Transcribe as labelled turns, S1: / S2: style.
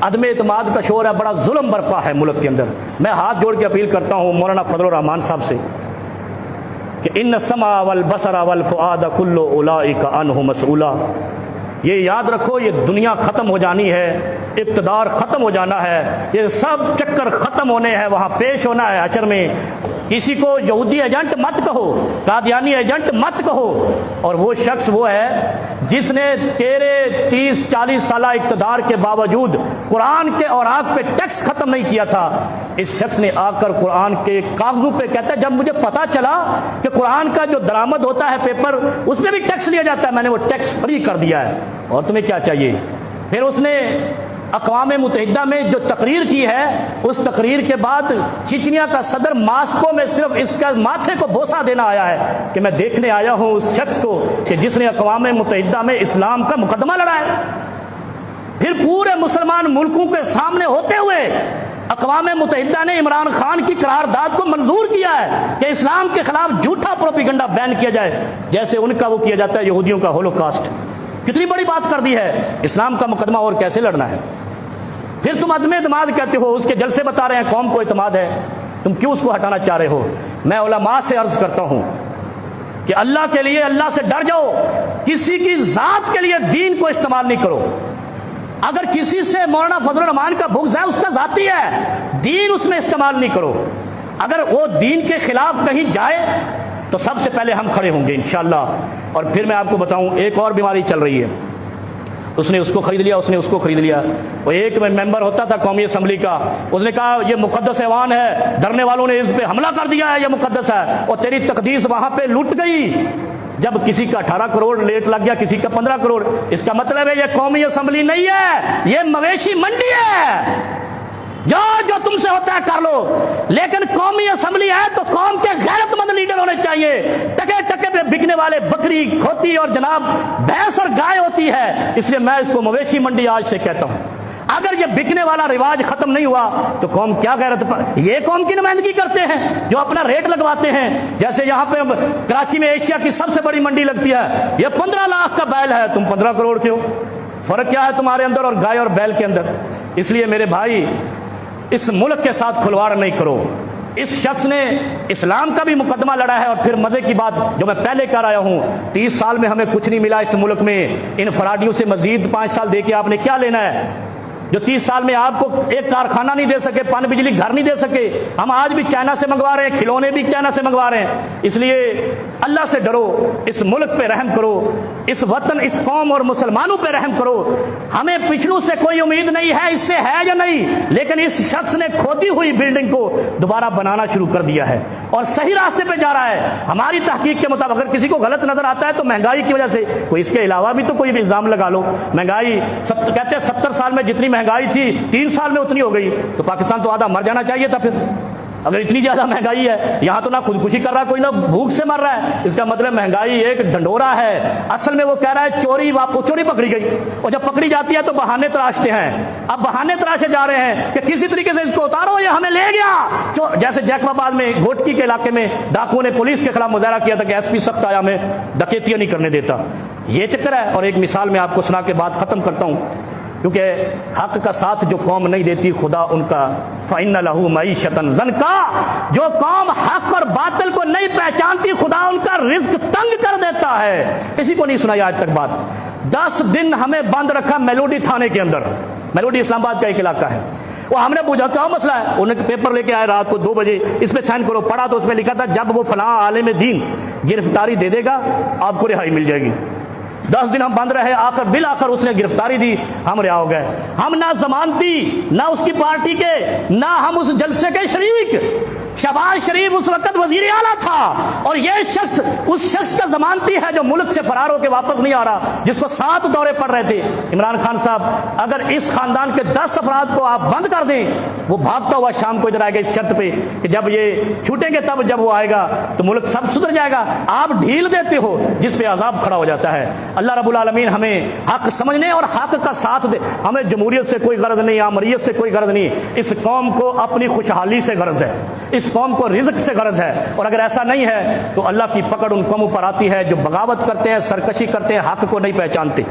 S1: अदम एतमाद का शोर है, बड़ा जुल्म बरपा है मुल्क के अंदर। मैं हाथ जोड़ के अपील करता हूँ मौलाना फजलुर रहमान साहब से कि इन्न समा वल बसरा वल फुआद कुल्लु उलाइका अन्हु मसऊला। ये याद रखो, ये दुनिया ख़त्म हो जानी है, इक़्तिदार ख़त्म हो जाना है, ये सब चक्कर ख़त्म होने हैं, वहाँ पेश होना है हशर में। किसी को यहूदी एजेंट मत कहो, कादियानी एजेंट मत कहो। और वो शख्स वो है जिसने तेरे 30-40 साल इक़्तिदार के बावजूद कुरान के औराक पे टैक्स ख़त्म नहीं किया था। इस शख्स ने आकर कुरान के कागजों पे कहता है, जब मुझे पता चला कि कुरान का जो दरामद होता है पेपर, उससे भी टैक्स लिया जाता है, मैंने वो टैक्स फ्री कर दिया है। और तुम्हें क्या चाहिए? फिर उसने अक़वाम मुत्तहिदा में जो तकरीर की है, उस तकरीर के बाद चिचनिया का सदर मास्को में सिर्फ इसका माथे को बोसा देना आया है कि मैं देखने आया हूं उस शख्स को कि जिसने अक़वाम मुत्तहिदा में इस्लाम का मुकदमा लड़ा है। फिर पूरे मुसलमान मुल्कों के सामने होते हुए अक़वाम मुत्तहिदा ने इमरान खान की करारदाद को मंजूर किया है कि इस्लाम के खिलाफ झूठा प्रोपेगेंडा बैन किया जाए, जैसे उनका वो किया जाता है यहूदियों का होलोकॉस्ट। कितनी बड़ी बात कर दी है। इस्लाम का मुकदमा और कैसे लड़ना है? फिर तुम अदम एतमाद कहते हो, उसके जलसे बता रहे हैं कौम को एतमाद है, तुम क्यों उसको हटाना चाह रहे हो? मैं उलमा से अर्ज करता हूं कि अल्लाह के लिए अल्लाह से डर जाओ, किसी की जात के लिए दीन को इस्तेमाल नहीं करो। अगर किसी से मौलाना फजलुर रहमान का बुग़्ज़ है, उसका जाती है, दीन उसमें इस्तेमाल नहीं करो। अगर वो दीन के खिलाफ कहीं जाए तो सबसे पहले हम खड़े होंगे इंशाअल्लाह। और फिर मैं आपको बताऊं, एक और बीमारी चल रही है, उसने उसको खरीद लिया, उसने उसको खरीद लिया। वो एक मेंबर होता था कौमी असम्बली का, उसने कहा ये मुकद्दस ऐवान है, धरने वालों ने इस पे हमला कर दिया है, ये मुकद्दस है, और तेरी तकदीस वहां पे लुट गई। जब किसी का 18 करोड़ लेट लग गया, किसी का 15 करोड़, इसका मतलब है ये कौमी असम्बली नहीं है, ये मवेशी मंडी है। जो जो तुमसे होता है कर लो, लेकिन कौमी असम्बली है तो कौम के गैरतमंद लीडर होने चाहिए। टके टके पे बिकने वाले बकरी, खोती और जनाब भैंस और गाय होती है, इसलिए मैं इसको मवेशी मंडी आज से कहता हूं। अगर ये बिकने वाला रिवाज खत्म नहीं हुआ तो कौम क्या गैरत पर, ये कौम की नुमाइंदगी करते हैं जो अपना रेट लगवाते हैं। जैसे यहाँ पे कराची में एशिया की सबसे बड़ी मंडी लगती है, ये 15 लाख का बैल है, तुम 15 करोड़ के हो। फर्क क्या है तुम्हारे अंदर और गाय और बैल के अंदर? इसलिए मेरे भाई, इस मुल्क के साथ खुलवाड़ नहीं करो। इस शख्स ने इस्लाम का भी मुकदमा लड़ा है। और फिर मजे की बात जो मैं पहले कर आया हूं, 30 साल में हमें कुछ नहीं मिला इस मुल्क में, इन फराडियों से मजीद 5 साल देके आपने क्या लेना है? जो 30 साल में आपको एक कारखाना नहीं दे सके, पानी बिजली घर नहीं दे सके, हम आज भी चाइना से मंगवा रहे हैं, खिलौने भी चाइना से मंगवा रहे हैं। इसलिए अल्लाह से डरो, इस मुल्क पे रहम करो, इस वतन, इस कौम और मुसलमानों पे रहम करो। हमें पिछलों से कोई उम्मीद नहीं है, इससे है या नहीं, लेकिन इस शख्स ने खोदी हुई बिल्डिंग को दोबारा बनाना शुरू कर दिया है और सही रास्ते पे जा रहा है। हमारी तहकीक के मुताबिक अगर किसी को गलत नजर आता है तो महंगाई की वजह से, कोई इसके अलावा भी तो कोई भी इल्जाम लगा लो। महंगाई कहते हैं 70 साल में जितनी महंगाई थी 3 साल में उतनी हो गई, तो पाकिस्तान तो आधा मर जाना चाहिए था। फिर अगर इतनी ज्यादा महंगाई है, यहां तो ना खुदकुशी कर रहा है कोई, ना भूख से मर रहा है, इसका मतलब महंगाई एक ढंढोरा है। असल में वो कह रहा है चोरी पकड़ी गई, और जब पकड़ी जाती है तो बहाने तराशते हैं। अब बहाने तराशे जा रहे हैं कि किसी तरीके से इसको उतारो, ये हमें ले गया। जैसे जैकबाबाद में घोटकी के इलाके में डाकुओं ने पुलिस के खिलाफ मुजाहरा किया था कि एसपी सख्त आया, हमें डकैतियां नहीं करने देता। ये चक्कर है। और एक मिसाल मैं आपको सुना के बात खत्म करता हूं, क्योंकि हक का साथ जो कौम नहीं देती, खुदा उनका फ़इन्न लहू मईशतन ज़नका, जो कौम हक और बातिल को नहीं पहचानती, खुदा उनका रिज्क तंग कर देता है। किसी को नहीं सुनाई आज तक बात। 10 दिन हमें बंद रखा मेलोडी थाने के अंदर। मेलोडी इस्लामाबाद का एक इलाका है। वो हमने पूछा क्या मसला है, उन्हें पेपर लेके आए रात को 2 बजे, इस पे साइन करो। पढ़ा तो उसमें लिखा था जब वो फलां आलिम दीन गिरफ्तारी दे देगा आपको रिहाई मिल जाएगी। 10 दिन हम बंद रहे, आखिर बिल आखिर उसने गिरफ्तारी दी, हम रिहा हो गए। हम ना जमानती, ना उसकी पार्टी के, ना हम उस जलसे के शरीक। शहबाज शरीफ उस वक्त वजीर आला था, और यह शख्स उस शख्स का जमानती है जो मुल्क से फरार होकर वापस नहीं आ रहा, जिसको 7 दौरे पड़ रहे थे। इमरान खान साहब, अगर इस खानदान के 10 अफराद को आप बंद कर दें, वो भागता हुआ शाम को इधर आएगा इस शर्त पे कि जब ये छूटेंगे तब जब वो आएगा तो मुल्क सब सुधर जाएगा। आप ढील देते हो जिस पे अजाब खड़ा हो जाता है। अल्लाह रब्बुल आलमीन हमें हक समझने और हक का साथ दे। हमें जमहूरियत से कोई गर्ज नहीं, आमरीयत से कोई गर्ज नहीं। इस कौम को अपनी खुशहाली से गर्ज है, इस कौम को रिज़्क से गर्ज है। और अगर ऐसा नहीं है तो अल्लाह की पकड़ उन कौमों पर आती है जो बगावत करते हैं, सरकशी करते हैं, हक को नहीं पहचानते।